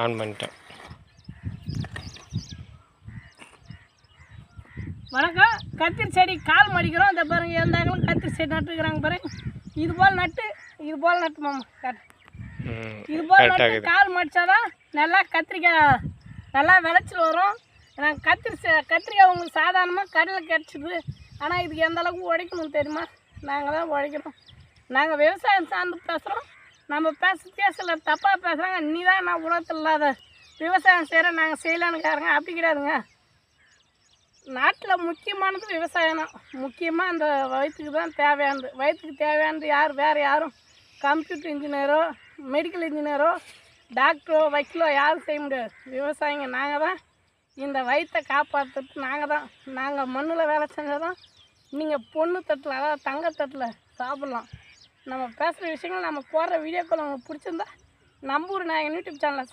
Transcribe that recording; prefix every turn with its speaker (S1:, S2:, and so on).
S1: On பண்ணிட்டேன்.
S2: வணக்கம். கத்திரி செடி கால் மடிக்கிறோம். இந்த பாருங்க, எந்தாங்களும் கத்திரி செடி நட்டுக்கிறாங்க பாருங்க. இது போல் நட்டு மாமா காட்டு. இது போல் நட்டு கால் மடித்தாதான் நல்லா கத்திரிக்காய் நல்லா விளைச்சல் வரும். நாங்கள் கத்திரிக்காய் உங்களுக்கு சாதாரணமாக கடையில் கிடச்சிது. ஆனால் இதுக்கு எந்த அளவுக்கு உழைக்கணும் தெரியுமா? நாங்கள் தான் உழைக்கணும். நாங்கள் விவசாயம் சார்ந்து பேசுகிறோம். நம்ம பேசல தப்பாக பேசுகிறாங்க. நீ தான் நான் உணர்த்தல் இல்லாத விவசாயம் செய்கிறேன், நாங்கள் செய்யலான்னுக்காரங்க. அப்படி கிடையாதுங்க. நாட்டில் முக்கியமானது விவசாயம் தான். முக்கியமாக அந்த வயிற்றுக்கு தான் தேவையானது. வயிற்றுக்கு தேவையானது வேறு யாரும் கம்ப்யூட்டர் இன்ஜினியரோ மெடிக்கல் இன்ஜினியரோ டாக்டரோ வக்கீலோ யாரும் செய்ய முடியாது. விவசாயிங்க நாங்கள் தான். இந்த வயிற்றை காப்பாற்றுறது நாங்கள் மண்ணில் வேலை செஞ்சால் தான் நீங்கள் பொண்ணு தட்டில், அதாவது தங்கத்தட்டில் சாப்பிட்லாம். நம்ம பேசுகிற விஷயங்கள், நம்ம போடுற வீடியோக்கள் உங்களுக்கு பிடிச்சிருந்தா நம்ம ஊர் நாயகன் யூடியூப் சேனலை